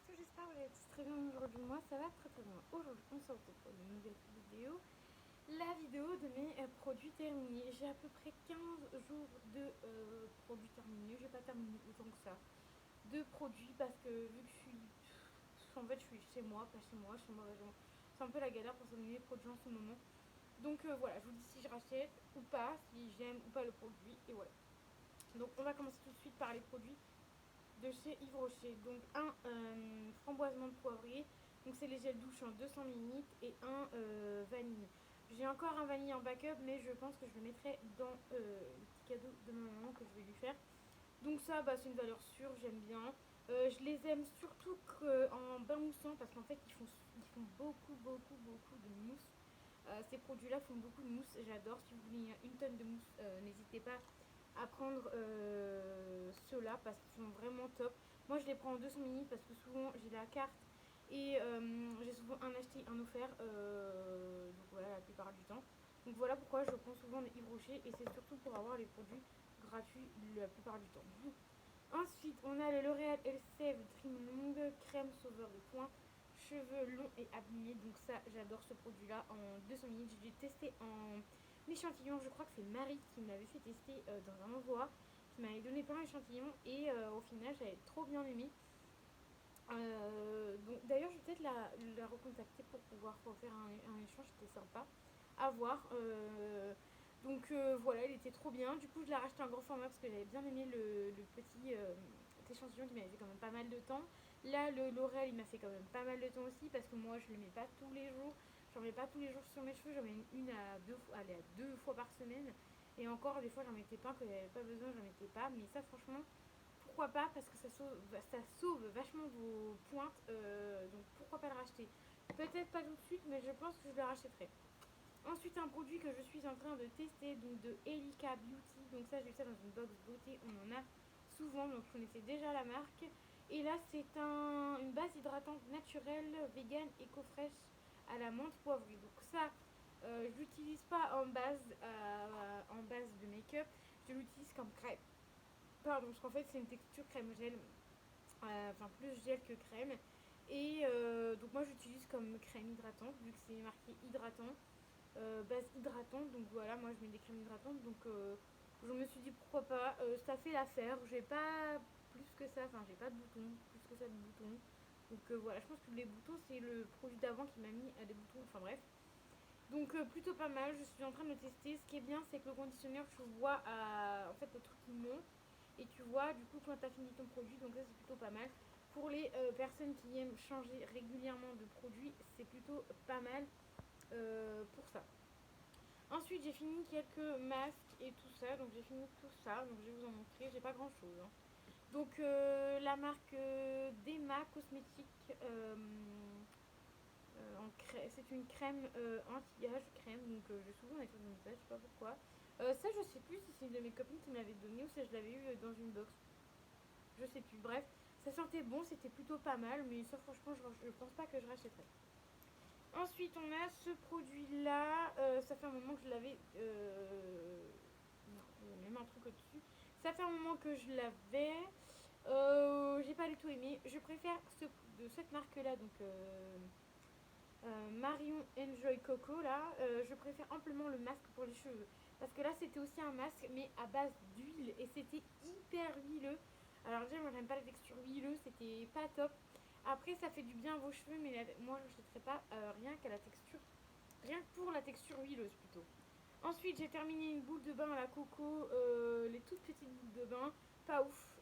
tous, j'espère que vous allez tous très bien aujourd'hui. Moi, ça va très bien. Aujourd'hui, on se retrouve pour une nouvelle vidéo. La vidéo de mes produits terminés. J'ai à peu près 15 jours de produits terminés. J'ai pas terminé autant que ça de produits parce que vu que je suis chez moi, pas chez moi, chez moi. C'est un peu la galère pour terminer les produits en ce moment. Donc voilà, je vous dis si je rachète ou pas, si j'aime ou pas le produit. Et voilà. Donc on va commencer tout de suite par les produits de chez Yves Rocher. Donc un framboisement de poivrée. Donc c'est les gels douche en 200 ml et un vanille. J'ai encore un vanille en backup, mais je pense que je le mettrai dans le petit cadeau de ma maman que je vais lui faire. Donc ça, bah, c'est une valeur sûre, j'aime bien. Je les aime surtout en bain moussant parce qu'en fait ils font beaucoup de mousse. Ces produits-là font beaucoup de mousse, j'adore. Si vous voulez une tonne de mousse, n'hésitez pas à prendre ceux-là parce qu'ils sont vraiment top. Moi je les prends en 200 ml parce que souvent j'ai la carte et j'ai souvent un acheté, un offert. Donc voilà, la plupart du temps. Donc voilà pourquoi je prends souvent des Yves Rocher et c'est surtout pour avoir les produits gratuits la plupart du temps. Ensuite, on a le L'Oréal Elseve Trim Longue Crème Sauveur de points, cheveux longs et abîmés. Donc ça, j'adore ce produit-là en 200 ml. Je l'ai testé en échantillon. Je crois que c'est Marie qui me l'avait fait tester dans un envoi, qui m'avait donné plein d'échantillons et au final, j'avais trop bien aimé. Donc d'ailleurs, je vais peut-être la recontacter pour pouvoir refaire un échange. C'était sympa à voir. Donc voilà, il était trop bien. Du coup, je l'ai racheté en gros format parce que j'avais bien aimé le petit échantillon qui m'avait fait quand même pas mal de temps. Là, le L'Oréal, il m'a fait quand même pas mal de temps aussi parce que moi, je le mets pas tous les jours. J'en mets pas tous les jours sur mes cheveux. J'en mets une à deux fois, allez, à 2 fois par semaine. Et encore, des fois, j'en mettais pas, que j'avais pas besoin, j'en mettais pas. Mais ça, franchement, pourquoi pas, parce que ça sauve vachement vos pointes. Donc pourquoi pas le racheter. Peut-être pas tout de suite, mais je pense que je le rachèterai. Ensuite, un produit que je suis en train de tester, donc de Elika Beauty. Donc ça, j'ai eu ça dans une box beauté. On en a souvent, donc je connaissais déjà la marque. Et là, c'est une base hydratante naturelle, vegan, éco-fraîche à la menthe poivrée. Donc ça, je l'utilise pas en base de make-up. Je l'utilise comme crème. Pardon, parce qu'en fait, c'est une texture crème gel. Enfin, plus gel que crème. Et donc moi, j'utilise comme crème hydratante, vu que c'est marqué hydratant. Base hydratante, donc voilà, moi je mets des crèmes hydratantes, donc je me suis dit pourquoi pas, ça fait l'affaire, j'ai pas plus que ça, enfin j'ai pas de boutons, plus que ça de boutons, donc voilà, je pense que les boutons c'est le produit d'avant qui m'a mis à des boutons, enfin bref, donc plutôt pas mal, je suis en train de le tester. Ce qui est bien, c'est que le conditionneur, tu vois en fait le truc qui monte et tu vois du coup quand tu as fini ton produit, donc ça c'est plutôt pas mal. Pour les personnes qui aiment changer régulièrement de produit, c'est plutôt pas mal pour ça. Ensuite, j'ai fini quelques masques et tout ça. Donc, j'ai fini tout ça. Donc, je vais vous en montrer. J'ai pas grand chose, hein. Donc, la marque Dema Cosmétique. C'est une crème anti-âge crème. Donc, j'ai souvent des trucs comme ça. Je sais pas pourquoi. Ça, je sais plus si c'est une de mes copines qui me l'avait donné ou si je l'avais eu dans une box. Je sais plus. Bref, ça sentait bon. C'était plutôt pas mal. Mais ça, franchement, je pense pas que je rachèterais. Ensuite, on a ce produit-là. Ça fait un moment que je l'avais. Non, il y a même un truc au-dessus. Ça fait un moment que je l'avais. J'ai pas du tout aimé. Je préfère de cette marque-là, donc Marion Enjoy Coco, là. Je préfère amplement le masque pour les cheveux. Parce que là, c'était aussi un masque, mais à base d'huile. Et c'était hyper huileux. Alors, déjà, moi, j'aime pas la texture huileuse. C'était pas top. Après, ça fait du bien à vos cheveux, mais moi, je n'achèterais pas rien qu'à la texture. Rien que pour la texture huileuse, plutôt. Ensuite, j'ai terminé une boule de bain à la coco. Les toutes petites boules de bain. Pas ouf.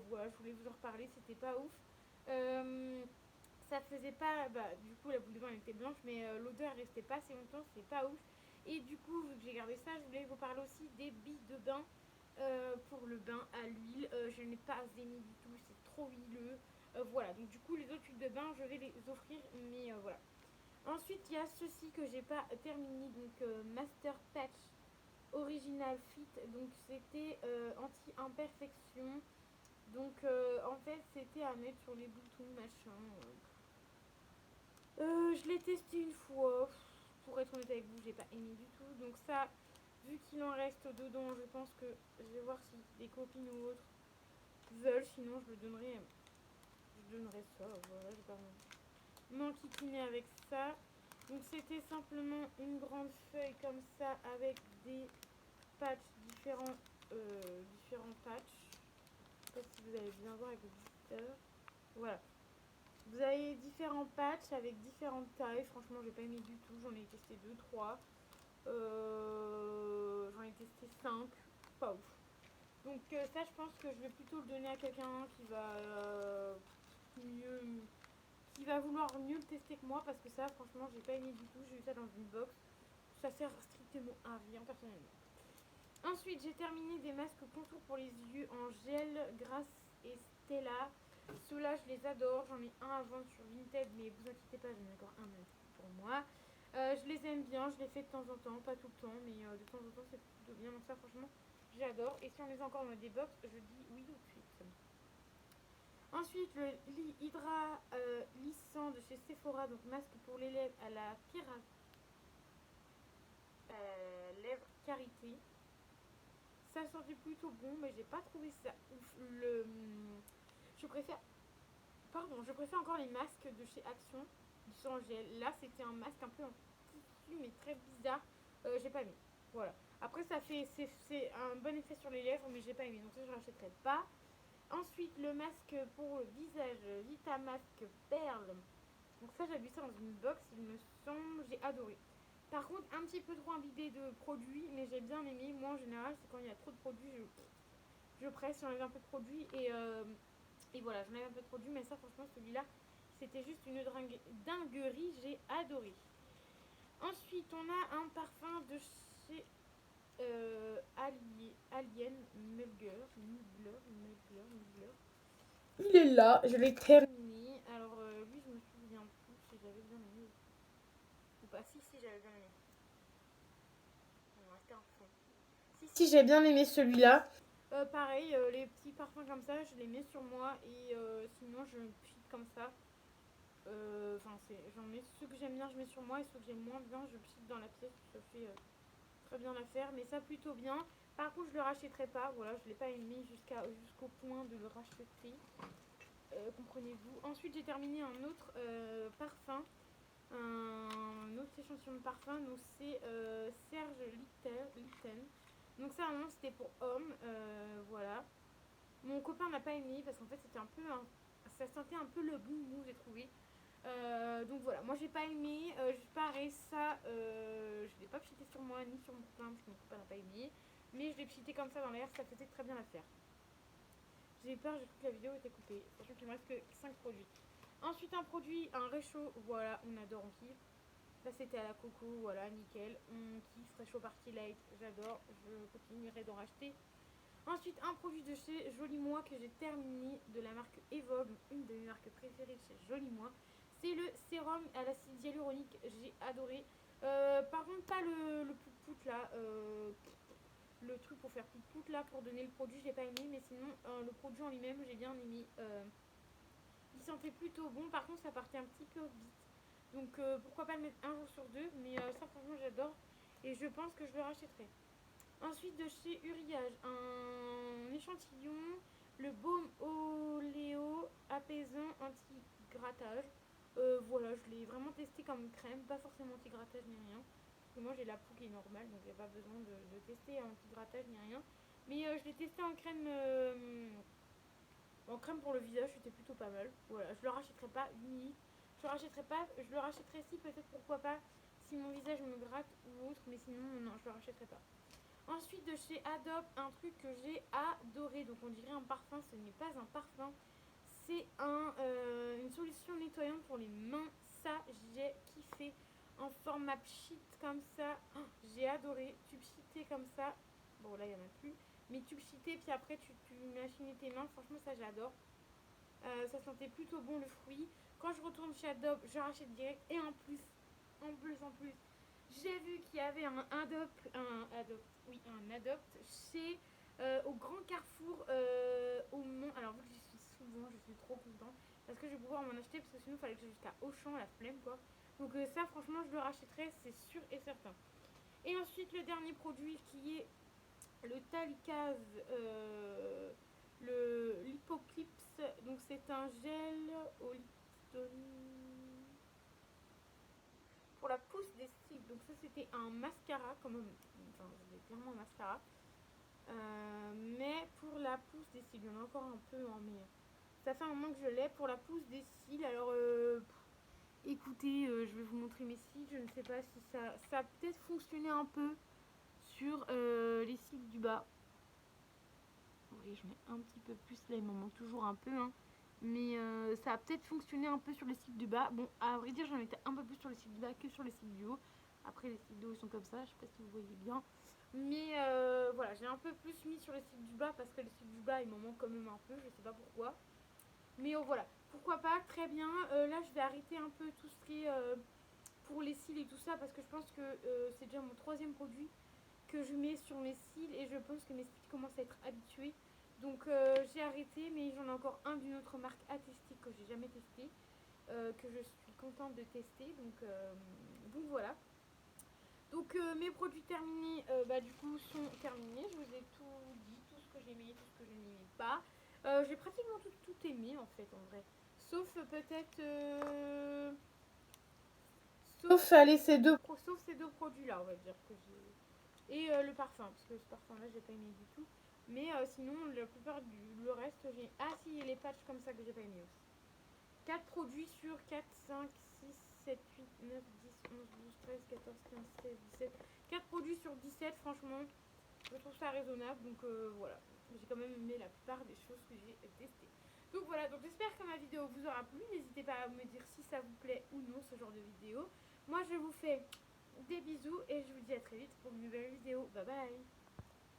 Voilà, je voulais vous en reparler. C'était pas ouf. Euh, Ça faisait pas. Bah, du coup, la boule de bain elle était blanche, mais l'odeur restait pas assez longtemps. C'était pas ouf. Et du coup, vu que j'ai gardé ça, je voulais vous parler aussi des billes de bain pour le bain à l'huile. Je n'ai pas aimé du tout. C'est trop huileux. Voilà. Donc, du coup, les autres huiles de bain, je vais les offrir. Mais voilà. Ensuite, il y a ceci que j'ai pas terminé. Donc, Master Patch Original Fit. Donc, c'était anti-imperfection. Donc, en fait, c'était à mettre sur les boutons, machin. Je l'ai testé une fois. Pour être honnête avec vous, j'ai pas aimé du tout. Donc ça, vu qu'il en reste dedans, je pense que je vais voir si des copines ou autres veulent. Sinon, je le donnerai ça, voilà, je vais pas m'enquiquiner avec ça. Donc c'était simplement une grande feuille comme ça avec des patchs différents, différents patchs. Je sais pas si vous allez bien voir avec le visiteur. Voilà. Vous avez différents patchs avec différentes tailles. Franchement, j'ai pas aimé du tout. J'en ai testé 2, 3. J'en ai testé 5. Pas ouf. Donc ça, je pense que je vais plutôt le donner à quelqu'un qui va mieux, qui va vouloir mieux le tester que moi, parce que ça, franchement, j'ai pas aimé du tout. J'ai eu ça dans une box. Ça sert strictement à rien personnellement. Ensuite, j'ai terminé des masques contour pour les yeux en gel Grasse et Stella. Ceux-là, je les adore. J'en ai un à vendre sur Vinted, mais vous inquiétez pas, j'en ai encore un pour moi. Je les aime bien, je les fais de temps en temps, pas tout le temps, mais de temps en temps, c'est plutôt bien. Donc ça, franchement, j'adore. Et si on les a encore dans des box, je dis oui tout de suite. Ensuite, le Hydra lissant de chez Sephora, donc masque pour les lèvres à la lèvres karité. Ça sentait plutôt bon, mais j'ai pas trouvé ça ouf. Je préfère, je préfère encore les masques de chez Action du sans gel. Là, c'était un masque un peu en tissu, mais très bizarre. J'ai pas aimé. Voilà. Après, c'est un bon effet sur les lèvres, mais j'ai pas aimé. Donc ça, je rachèterai pas. Ensuite, le masque pour le visage, Vita Mask Perle. Donc ça, j'ai vu ça dans une box, il me semble, j'ai adoré. Par contre, un petit peu trop imbibé de produits, mais j'ai bien aimé. Moi, en général, c'est quand il y a trop de produits, je presse, j'enlève un peu de produits et voilà, j'enlève un peu de produits. Mais ça, franchement, celui-là, c'était juste une dinguerie, j'ai adoré. Ensuite, on a un parfum de chez Alien Mulger. Il est là, je l'ai terminé. Alors, lui, je me souviens plus si j'avais bien aimé ou pas. Si, j'avais bien aimé. Si, j'ai bien aimé celui-là. Pareil, les petits parfums comme ça, je les mets sur moi et sinon, je pchite comme ça. Enfin, j'en mets ceux que j'aime bien, je mets sur moi et ceux que j'aime moins bien, je pchite dans la pièce. Ça fait très bien l'affaire, mais ça plutôt bien. Par contre, je le rachèterai pas. Voilà, je l'ai pas aimé jusqu'au point de le racheter. Comprenez-vous. Ensuite, j'ai terminé un autre parfum, un autre échantillon de parfum. Donc, c'est Serge Litten. Donc, ça, vraiment, c'était pour homme. Voilà. Mon copain n'a pas aimé parce qu'en fait, c'était un peu. Ça sentait un peu le boumou, j'ai trouvé. Donc voilà, moi j'ai pas aimé. Pareil, ça, je l'ai pas pchité sur moi ni sur mon copain parce que mon copain n'a pas aimé. Mais je l'ai pchité comme ça dans l'air, ça faisait très bien l'affaire. J'ai eu peur, j'ai cru que la vidéo était coupée, sachant qu'il me reste que 5 produits. Ensuite, un produit, un réchaud, voilà, on adore, on kiffe. Là, c'était à la coco, voilà, nickel. On kiffe, réchaud Party Light, j'adore, je continuerai d'en racheter. Ensuite, un produit de chez Joli Moi que j'ai terminé, de la marque Evogue, une de mes marques préférées de chez Joli Moi. C'est le sérum à l'acide hyaluronique, j'ai adoré. Par contre, pas le pout-pout là, le truc pour faire pout-pout là, pour donner le produit, j'ai pas aimé, mais sinon, le produit en lui-même, j'ai bien aimé. Il sentait plutôt bon, par contre, ça partait un petit peu vite. Donc, pourquoi pas le mettre un jour sur deux, mais ça, franchement, j'adore. Et je pense que je le rachèterai. Ensuite, de chez Uriage, un échantillon, le baume oléo apaisant anti-grattage. Voilà, je l'ai vraiment testé comme crème, pas forcément anti-grattage ni rien. Parce que moi j'ai la peau qui est normale, donc j'ai pas besoin de tester anti-grattage ni rien. Mais je l'ai testé en crème pour le visage, c'était plutôt pas mal. Voilà, je le rachèterai pas, limite. Je le rachèterai pas, je le rachèterai si, peut-être pourquoi pas, si mon visage me gratte ou autre, mais sinon, non, je le rachèterai pas. Ensuite, de chez Adobe, un truc que j'ai adoré. Donc, on dirait un parfum, ce n'est pas un parfum. C'est une solution nettoyante pour les mains. Ça, j'ai kiffé. En format pchit comme ça. Oh, j'ai adoré. Tu pchitais comme ça. Bon, là, il n'y en a plus. Mais tu pchitais, puis après, tu machinais tes mains. Franchement, ça, j'adore. Ça sentait plutôt bon le fruit. Quand je retourne chez Adobe, je rachète direct. Et en plus, j'ai vu qu'il y avait un Adopt chez au Grand Carrefour au Mont. Alors vu que j'y suis souvent, je suis trop contente parce que je vais pouvoir m'en acheter parce que sinon il fallait que j'aille jusqu'à Auchan, la flemme quoi. Donc ça franchement je le rachèterai, c'est sûr et certain. Et ensuite le dernier produit qui est le Talikaz le Lipoclips. Donc c'est un gel au lipidol pour la pousse des cils. Donc ça c'était un mascara quand même. Enfin c'était clairement un mascara. Mais pour la pousse des cils, il y en a encore un peu, hein, mais ça fait un moment que je l'ai. Pour la pousse des cils, alors écoutez, je vais vous montrer mes cils. Je ne sais pas si ça a peut-être fonctionné un peu sur les cils du bas. Oui, je mets un petit peu plus là, il m'en manque toujours un peu, hein. Mais ça a peut-être fonctionné un peu sur les cils du bas. Bon, à vrai dire, j'en étais un peu plus sur les cils du bas que sur les cils du haut. Après, les cils du haut, ils sont comme ça, je sais pas si vous voyez bien. Mais voilà, j'ai un peu plus mis sur les cils du bas parce que les cils du bas, il m'en manque quand même un peu, je sais pas pourquoi. Mais voilà, pourquoi pas, très bien. Là, je vais arrêter un peu tout ce qui est pour les cils et tout ça parce que je pense que c'est déjà mon troisième produit que je mets sur mes cils et je pense que mes cils commencent à être habitués. Donc j'ai arrêté, mais j'en ai encore un d'une autre marque à tester que j'ai jamais testé, que je suis contente de tester. Donc voilà. Donc mes produits terminés, du coup, sont terminés. Je vous ai tout dit, tout ce que j'aimais, tout ce que je n'aimais pas. J'ai pratiquement tout aimé en fait, en vrai. Sauf peut-être... Sauf, allez, sauf ces deux produits-là, on va dire que j'ai... Et le parfum, parce que ce parfum-là, j'ai pas aimé du tout. Mais sinon, la plupart le reste, j'ai... Ah si, les patchs comme ça que j'ai pas aimé aussi. 4 produits sur 4, 5, 6, 7, 8, 9, 10, 11, 12, 13, 14, 15, 16, 17. 4 produits sur 17, franchement, je trouve ça raisonnable. Donc voilà, j'ai quand même aimé la plupart des choses que j'ai testées. Donc voilà, donc j'espère que ma vidéo vous aura plu. N'hésitez pas à me dire si ça vous plaît ou non ce genre de vidéo. Moi je vous fais des bisous et je vous dis à très vite pour une nouvelle vidéo. Bye bye.